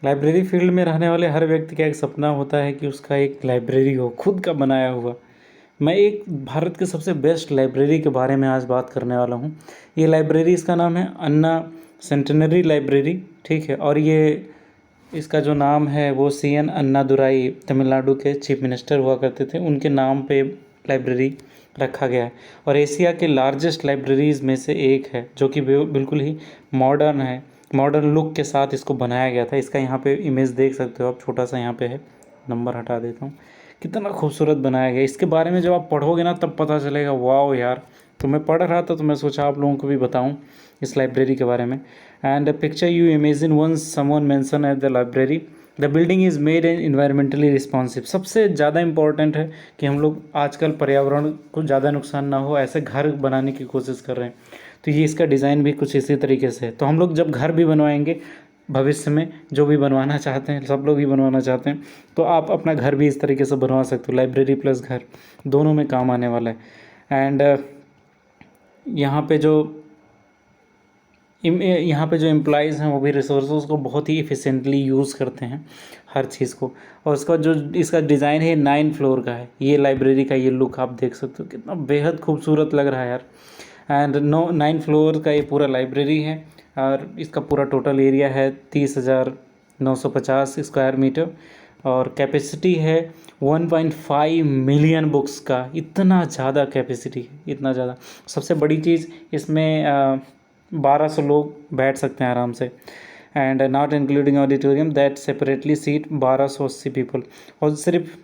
Library field में रहने वाले हर व्यक्ति का एक सपना होता है कि उसका एक लाइब्रेरी हो, खुद का बनाया हुआ। मैं एक भारत के सबसे बेस्ट लाइब्रेरी के बारे में आज बात करने वाला हूँ। ये लाइब्रेरी, इसका नाम है अन्ना सेंटेनरी लाइब्रेरी, ठीक है। और ये इसका जो नाम है वो CN अन्नादुराई, तमिलनाडु के चीफ मिनिस्टर हुआ करते थे, उनके नाम पे लाइब्रेरी रखा गया है। और एशिया के लार्जेस्ट लाइब्रेरीज़ में से एक है, जो कि बिल्कुल ही मॉडर्न है। मॉडर्न लुक के साथ इसको बनाया गया था। इसका यहाँ पे इमेज देख सकते हो आप, छोटा सा यहाँ पे है, नंबर हटा देता हूँ। कितना खूबसूरत बनाया गया। इसके बारे में जब आप पढ़ोगे ना तब पता चलेगा, वाह यार। तो मैं पढ़ रहा था तो मैं सोचा आप लोगों को भी बताऊं इस लाइब्रेरी के बारे में। And picture you imagine once someone mention at the library, the building is made and environmentally responsive. सबसे ज़्यादा इंपॉर्टेंट है कि हम लोग आजकल पर्यावरण को ज़्यादा नुकसान ना हो ऐसे घर बनाने की कोशिश कर रहे हैं। तो ये इसका डिज़ाइन भी कुछ इसी तरीके से है। तो हम लोग जब घर भी बनवाएंगे भविष्य में, जो भी बनवाना चाहते हैं, सब लोग ही बनवाना चाहते हैं, तो आप अपना घर भी इस तरीके से बनवा सकते हो। लाइब्रेरी प्लस घर दोनों में काम आने वाला है। एंड यहाँ पे जो एम्प्लॉइज़ हैं वो भी रिसोर्सेज को बहुत ही इफ़िशेंटली यूज़ करते हैं हर चीज़ को। और इसका डिज़ाइन है 9 फ्लोर का है। ये लाइब्रेरी का ये लुक आप देख सकते हो, कितना बेहद खूबसूरत लग रहा है यार। एंड 9 फ्लोर का ये पूरा लाइब्रेरी है। और इसका पूरा टोटल एरिया है 30,950 स्क्वायर मीटर। और कैपेसिटी है 1.5 मिलियन बुक्स का। इतना ज़्यादा कैपेसिटी है, इतना ज़्यादा। सबसे बड़ी चीज़ इसमें 1200 लोग बैठ सकते हैं आराम से। And not including auditorium that separately seat 1280 people. और सिर्फ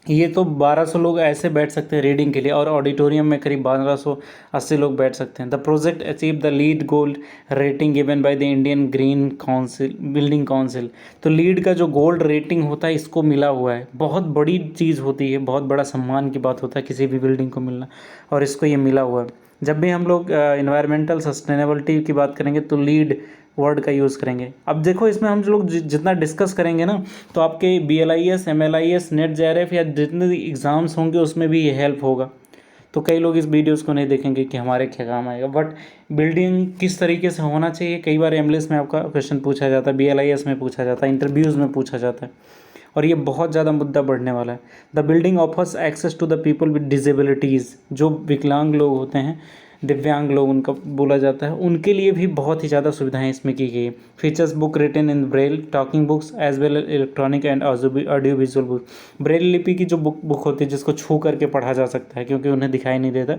ये तो 1200 लोग ऐसे बैठ सकते हैं रीडिंग के लिए, और ऑडिटोरियम में करीब 1280 लोग बैठ सकते हैं। The project achieve the lead gold rating given by the Indian green council building council. तो लीड का जो गोल्ड रेटिंग होता है इसको मिला हुआ है। बहुत बड़ी चीज़ होती है, बहुत बड़ा सम्मान की बात होता है किसी भी बिल्डिंग को मिलना, और इसको ये मिला हुआ है। जब भी हम लोग इन्वायरमेंटल सस्टेनेबिलिटी की बात करेंगे तो लीड वर्ड का यूज़ करेंगे। अब देखो, इसमें हम लोग जितना डिस्कस करेंगे ना, तो आपके BLIS, MLIS, नेट JRF या जितने भी एग्ज़ाम्स होंगे उसमें भी ये हेल्प होगा। तो कई लोग इस वीडियोस को नहीं देखेंगे कि हमारे क्या काम आएगा, बट बिल्डिंग किस तरीके से होना चाहिए कई बार MLS में आपका क्वेश्चन पूछा जाता है, BLIS में पूछा जाता है, इंटरव्यूज़ में पूछा जाता है, और ये बहुत ज़्यादा मुद्दा बढ़ने वाला है। The building offers access to the people with disabilities. जो विकलांग लोग होते हैं, दिव्यांग लोग उनका बोला जाता है, उनके लिए भी बहुत ही ज़्यादा सुविधाएं इसमें की गई है। Features book written in Braille, talking books as well electronic and audio visual book. Braille लिपि की जो बुक होती है जिसको छू करके पढ़ा जा सकता है क्योंकि उन्हें दिखाई नहीं देता,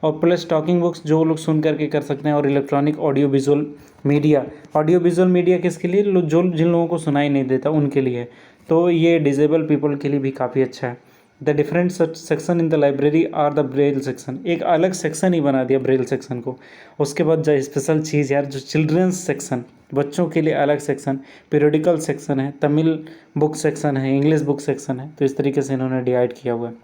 और प्लस टॉकिंग बुक्स जो लोग सुन करके कर सकते हैं, और electronic audio visual media. Audio visual media किसके लिए? जो जिन लोगों को सुनाई नहीं देता उनके लिए है। तो ये डिसेबल पीपल के लिए भी काफ़ी अच्छा है। The different section in the library are the Braille section. एक अलग सेक्शन ही बना दिया ब्रेल सेक्शन को। उसके बाद जो स्पेशल चीज़ यार, जो चिल्ड्रंस सेक्शन, बच्चों के लिए अलग सेक्शन, पीरियडिकल सेक्शन है, तमिल बुक सेक्शन है, इंग्लिश बुक सेक्शन है। तो इस तरीके से इन्होंने डिवाइड किया हुआ है।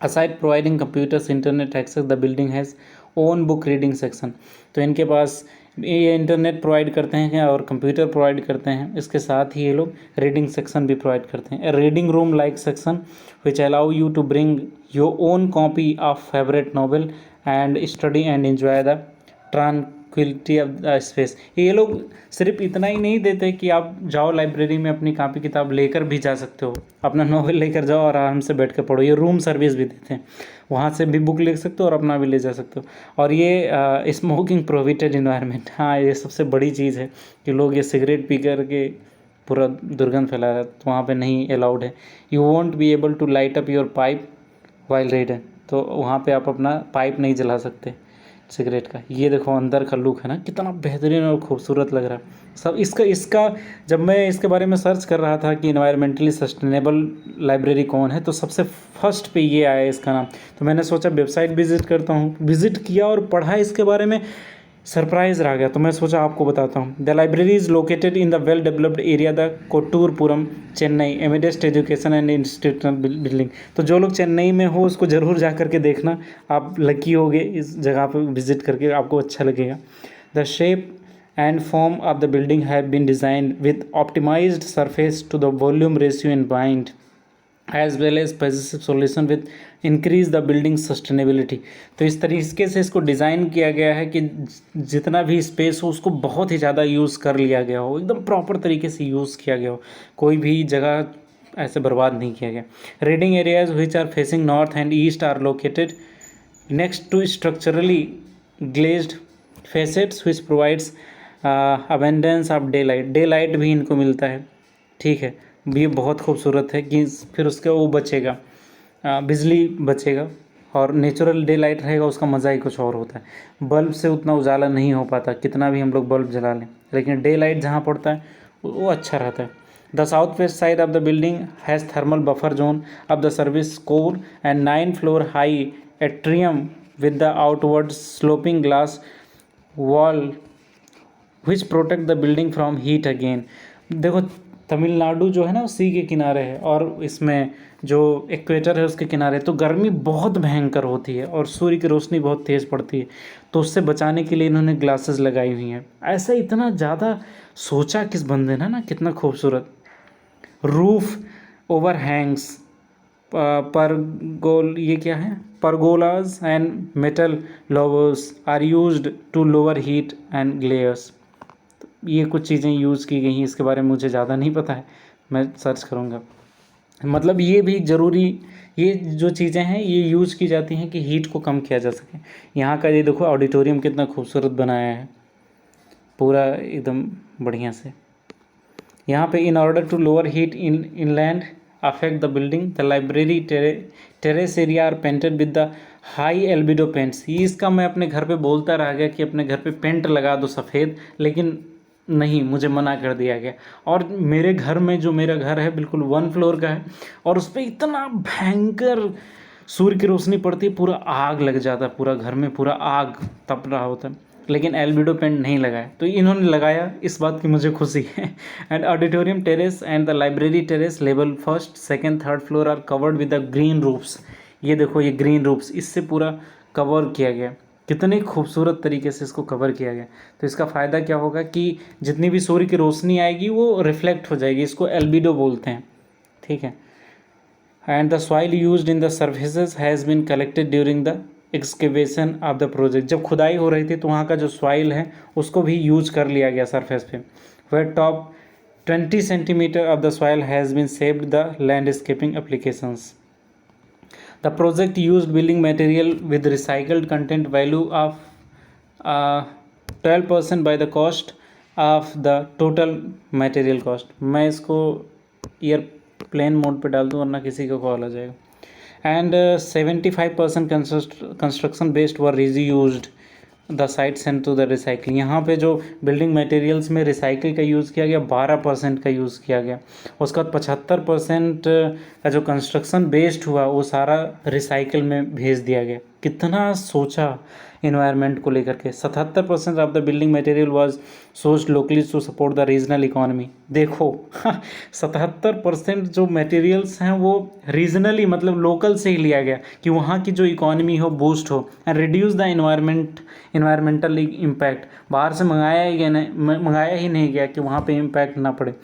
Aside providing computers internet access, the building has own book reading section. तो इनके पास ये इंटरनेट प्रोवाइड करते हैं और कंप्यूटर प्रोवाइड करते हैं। इसके साथ ही ये लोग रीडिंग सेक्शन भी प्रोवाइड करते हैं। Reading room like section which allow you to bring your own copy of favourite novel and study and enjoy the tranquillity of the space. ये लोग सिर्फ इतना ही नहीं देते कि आप जाओ लाइब्रेरी में अपनी कापी किताब लेकर भी जा सकते हो, अपना नॉवल लेकर जाओ और आराम से बैठ कर पढ़ो। ये रूम सर्विस भी देते हैं, वहाँ से भी बुक ले सकते हो और अपना भी ले जा सकते हो। और ये स्मोकिंग प्रोहिबिटेड इन्वायरमेंट। हाँ, ये सबसे बड़ी चीज़ है कि लोग ये सिगरेट पी कर के पूरा दुर्गंध फैला रहा है, तो वहाँ पे नहीं अलाउड है। You won't be able to light up your pipe while reading. तो वहाँ पे आप अपना पाइप नहीं जला सकते सिगरेट का। ये देखो अंदर का लुक है ना, कितना बेहतरीन और खूबसूरत लग रहा है सब। इसका जब मैं इसके बारे में सर्च कर रहा था कि इन्वायरमेंटली सस्टेनेबल लाइब्रेरी कौन है, तो सबसे फर्स्ट पे ये आया इसका नाम। तो मैंने सोचा वेबसाइट विजिट करता हूँ। विजिट किया और पढ़ा इसके बारे में, सरप्राइज रह गया। तो मैं सोचा आपको बताता हूँ। The library is located in the well developed area the Kotturpuram, Chennai, amidst education and institutional building. तो जो लोग चेन्नई में हो उसको ज़रूर जा करके देखना, आप लकी होगे इस जगह पर विजिट करके, आपको अच्छा लगेगा। The shape and form of the building have been designed with optimized surface to the volume ratio in mind. As well as positive solution with increase the building sustainability. तो इस तरीके से इसको डिज़ाइन किया गया है कि जितना भी स्पेस हो उसको बहुत ही ज़्यादा यूज़ कर लिया गया हो, एकदम प्रॉपर तरीके से यूज़ किया गया हो, कोई भी जगह ऐसे बर्बाद नहीं किया गया। Reading areas which are facing north and east are located next to structurally glazed facets which provides abundance of day light. Day light भी इनको मिलता है, ठीक है। ये बहुत खूबसूरत है कि फिर उसका वो बचेगा, बिजली बचेगा, और नेचुरल डे लाइट रहेगा, उसका मज़ा ही कुछ और होता है। बल्ब से उतना उजाला नहीं हो पाता, कितना भी हम लोग बल्ब जला लें, लेकिन डे लाइट जहाँ पड़ता है वो अच्छा रहता है। The south west side of the building has thermal buffer zone of the service corps and 9 floor high atrium with the outward sloping glass wall which protect the building from heat again. देखो तमिलनाडु जो है ना वो सी के किनारे है, और इसमें जो इक्वेटर है उसके किनारे, तो गर्मी बहुत भयंकर होती है और सूर्य की रोशनी बहुत तेज़ पड़ती है, तो उससे बचाने के लिए इन्होंने ग्लासेस लगाई हुई हैं। ऐसा इतना ज़्यादा सोचा किस बंदे ने ना, कितना खूबसूरत। रूफ ओवर हैंग्स ये क्या है, pergolas and metal louvers are used to lower heat and glares. ये कुछ चीज़ें यूज़ की गई हैं, इसके बारे में मुझे ज़्यादा नहीं पता है, मैं सर्च करूँगा। मतलब ये भी ज़रूरी, ये जो चीज़ें हैं ये यूज़ की जाती हैं कि हीट को कम किया जा सके। यहाँ का ये देखो ऑडिटोरियम कितना खूबसूरत बनाया है, पूरा एकदम बढ़िया से। यहाँ पे in order to lower heat island effect the building the library terrace area are painted with the high albedo paints. ये इसका मैं अपने घर पे बोलता रह गया कि अपने घर पे पेंट लगा दो सफ़ेद, लेकिन नहीं, मुझे मना कर दिया गया। और मेरे घर में, जो मेरा घर है बिल्कुल 1 फ्लोर का है, और उस पर इतना भयंकर सूर्य की रोशनी पड़ती है, पूरा आग लग जाता है, पूरा घर में पूरा आग तप रहा होता है, लेकिन एल्बिडो पेंट नहीं लगाया, तो इन्होंने लगाया, इस बात की मुझे खुशी है। And auditorium terrace and the library terrace level 1st, 2nd, 3rd floor are covered with the green roofs. ये देखो ये ग्रीन रूफ्स, इससे पूरा कवर किया गया, कितने खूबसूरत तरीके से इसको कवर किया गया। तो इसका फ़ायदा क्या होगा कि जितनी भी सूर्य की रोशनी आएगी वो रिफ्लेक्ट हो जाएगी, इसको एल्बिडो बोलते हैं, ठीक है। And the soil used in the surfaces has been collected during the excavation of the project. जब खुदाई हो रही थी तो वहाँ का जो सॉइल है उसको भी यूज कर लिया गया सरफेस पे। Where top 20 centimetre of the soil has been saved the landscaping applications. The project used building material with recycled content value of 12% by the cost of the total material cost। मैं इसको airplane mode पे डाल दूँ वरना किसी का call आ जाएगा। And 75% construction based were reused the site sent to the recycling. यहाँ पे जो बिल्डिंग मटेरियल्स में रिसाइकिल का यूज़ किया गया 12% का यूज़ किया गया। उसका 75% का जो कंस्ट्रक्शन बेस्ड हुआ वो सारा रिसाइकिल में भेज दिया गया। कितना सोचा इन्वायरमेंट को लेकर के। 77% of the building material was sourced locally to support the regional economy. देखो 77% जो मटेरियल्स हैं वो रीजनली मतलब लोकल से ही लिया गया कि वहाँ की जो इकोनॉमी हो बूस्ट हो and reduce the environmental impact. बाहर से मंगाया ही नहीं गया कि वहाँ पे इम्पैक्ट ना पड़े।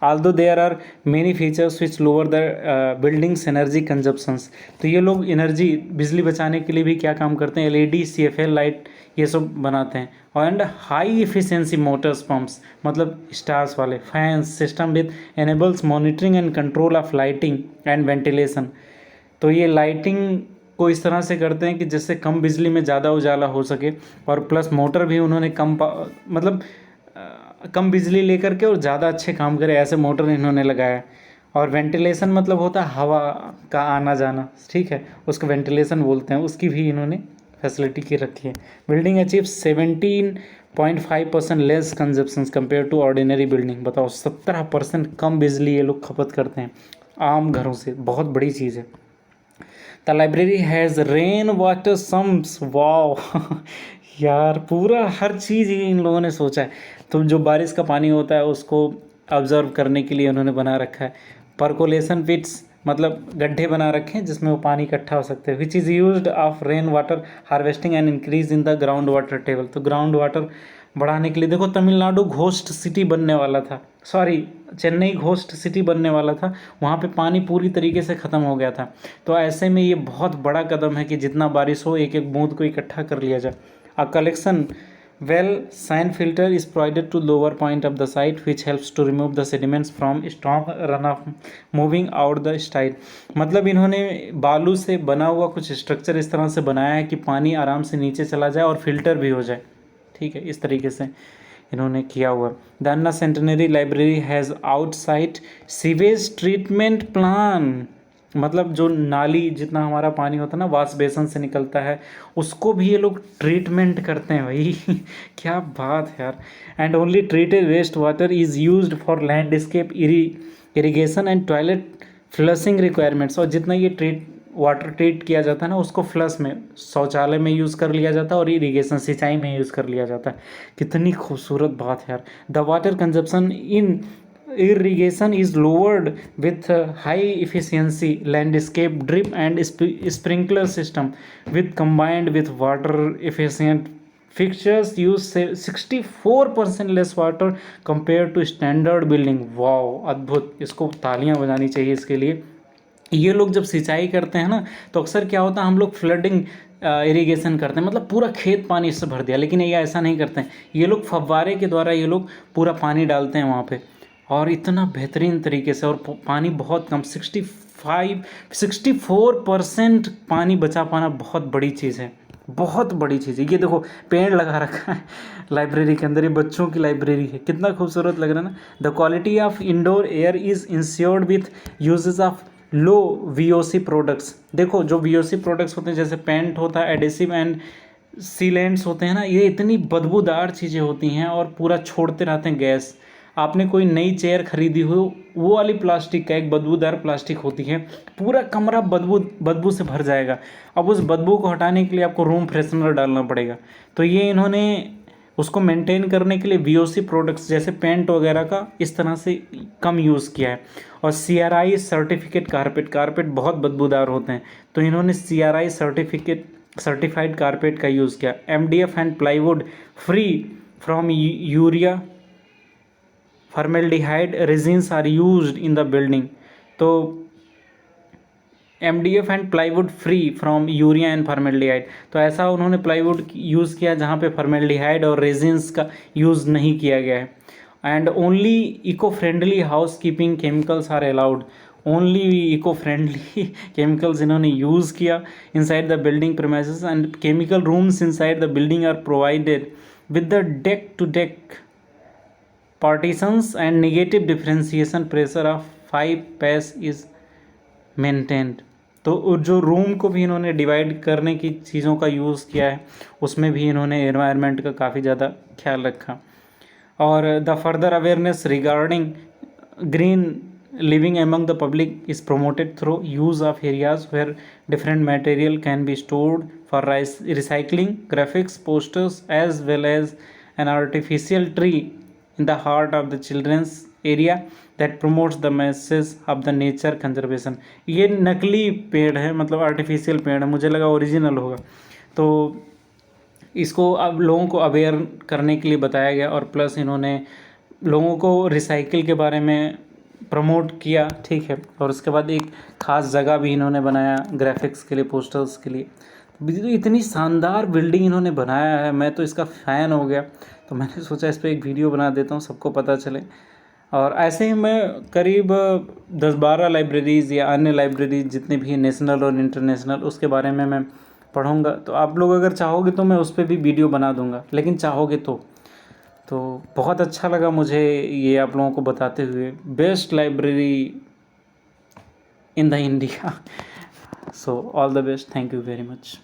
although there are many features which lower the building's energy consumptions। तो ये लोग एनर्जी बिजली बचाने के लिए भी क्या काम करते हैं, LED CFL लाइट ये सब बनाते हैं। And high efficiency Motors pumps मतलब स्टार्स वाले fans system with enables monitoring and control of lighting and ventilation. तो ये लाइटिंग को इस तरह से करते हैं कि जिससे कम बिजली में ज़्यादा उजाला हो सके, और प्लस मोटर भी उन्होंने कम बिजली लेकर के और ज़्यादा अच्छे काम करे, ऐसे मोटर इन्होंने लगाया। और वेंटिलेशन मतलब होता है हवा का आना जाना, ठीक है, उसको वेंटिलेशन बोलते हैं, उसकी भी इन्होंने फैसिलिटी की रखी है। Building achieve 17.5% less consumptions compare to ordinary building. बताओ 17% कम बिजली ये लोग खपत करते हैं आम घरों से, बहुत बड़ी चीज़ है। The library has rain water sums. Wow यार पूरा हर चीज़ इन लोगों ने सोचा है। तो जो बारिश का पानी होता है उसको ऑब्जर्व करने के लिए उन्होंने बना रखा है। परकोलेशन पिट्स मतलब गड्ढे बना रखे हैं जिसमें वो पानी इकट्ठा हो सकते हैं। Which is used of rain water harvesting and increase in the ground water table. तो ग्राउंड वाटर बढ़ाने के लिए देखो तमिलनाडु घोस्ट सिटी बनने वाला था, सॉरी चेन्नई घोस्ट सिटी बनने वाला था, वहाँ पे पानी पूरी तरीके से ख़त्म हो गया था। तो ऐसे में ये बहुत बड़ा कदम है कि जितना बारिश हो एक एक बूंद को इकट्ठा कर लिया जाए। A collection well sand filter is provided to lower point of the site which helps to remove the sediments from storm runoff moving out the site। मतलब इन्होंने बालू से बना हुआ कुछ स्ट्रक्चर इस तरह से बनाया है कि पानी आराम से नीचे चला जाए और फिल्टर भी हो जाए। ठीक है, इस तरीके से इन्होंने किया हुआ। The Anna centenary library has outside sewage treatment plan, मतलब जो नाली जितना हमारा पानी होता है ना वाश बेसन से निकलता है, उसको भी ये लोग ट्रीटमेंट करते हैं भाई क्या बात है यार। And only treated waste water is used for landscape irrigation and toilet flushing requirements. और जितना ये वाटर ट्रीट किया जाता है ना उसको फ्लश में शौचालय में यूज़ कर लिया जाता है और इरिगेशन सिंचाई में यूज़ कर लिया जाता है। कितनी खूबसूरत बात है यार। The water consumption in irrigation is lowered with high efficiency landscape drip and sprinkler system with combined with water efficient fixtures use 64% less water compared to standard building। Wow अद्भुत, इसको तालियां बजानी चाहिए इसके लिए। ये लोग जब सिंचाई करते हैं ना तो अक्सर क्या होता है हम लोग फ्लडिंग इरिगेशन करते हैं, मतलब पूरा खेत पानी इससे भर दिया, लेकिन ये ऐसा नहीं करते हैं। ये लोग फव्वारे के द्वारा ये लोग पूरा पानी डालते हैं वहाँ पे, और इतना बेहतरीन तरीके से, और पानी बहुत कम 64% पानी बचा पाना बहुत बड़ी चीज़ है, बहुत बड़ी चीज़ है। ये देखो पेड़ लगा रखा है लाइब्रेरी के अंदर, ये बच्चों की लाइब्रेरी है, कितना खूबसूरत लग रहा है ना। The quality of indoor air is insured with uses of low VOC products. देखो जो VOC प्रोडक्ट्स होते हैं जैसे पेंट होता है, एडेसिव एंड सीलेंट्स होते हैं ना, ये इतनी बदबूदार चीज़ें होती हैं और पूरा छोड़ते रहते हैं गैस। आपने कोई नई चेयर खरीदी हो, वो वाली प्लास्टिक का एक बदबूदार प्लास्टिक होती है, पूरा कमरा बदबू से भर जाएगा। अब उस बदबू को हटाने के लिए आपको रूम फ्रेशनर डालना पड़ेगा। तो ये इन्होंने उसको मेंटेन करने के लिए VOC प्रोडक्ट्स जैसे पेंट वगैरह का इस तरह से कम यूज़ किया है। और CRI सर्टिफिकेट कारपेट बहुत बदबूदार होते हैं, तो इन्होंने CRI सर्टिफाइड कारपेट का यूज़ किया। MDF and plywood free from urea formaldehyde resins are used in the building. तो MDF and plywood free from urea and formaldehyde, तो ऐसा उन्होंने प्लाईवुड यूज़ किया जहाँ पे फॉर्मेल्डिहाइड और रेजिन्स का यूज़ नहीं किया गया है। And only eco friendly housekeeping chemicals are allowed, only eco friendly chemicals इन्होंने यूज़ किया inside the building premises. And chemical rooms inside the building are provided with the deck to deck partitions and negative differentiation pressure of 5 PAS is maintained। तो जो room को भी इन्होंने divide करने की चीज़ों का यूज़ किया है, उसमें भी इन्होंने एनवायरनमेंट का काफ़ी ज़्यादा ख्याल रखा। और the further awareness regarding green living among the public is promoted through use of areas where different material can be stored for recycling, graphics, posters, as well as an artificial tree in the heart of the children's area that promotes the message of the nature conservation। ये नकली पेड़ है, मतलब artificial पेड़ है, मुझे लगा original होगा। तो इसको अब लोगों को अवेयर करने के लिए बताया गया, और प्लस इन्होंने लोगों को रिसाइकिल के बारे में प्रमोट किया। ठीक है, और उसके बाद एक ख़ास जगह भी इन्होंने बनाया ग्राफिक्स के लिए, पोस्टर्स के लिए। तो इतनी शानदार बिल्डिंग इन्होंने बनाया है, मैं तो इसका फ़ैन हो गया। तो मैंने सोचा इस पर एक वीडियो बना देता हूँ, सबको पता चले। और ऐसे ही मैं करीब 10-12 लाइब्रेरीज़ या अन्य लाइब्रेरीज जितने भी नेशनल और इंटरनेशनल, उसके बारे में मैं पढ़ूँगा। तो आप लोग अगर चाहोगे तो मैं उस पर भी वीडियो बना दूँगा, लेकिन चाहोगे तो बहुत अच्छा लगा मुझे ये आप लोगों को बताते हुए, best library in the India. So all the best, thank you very much.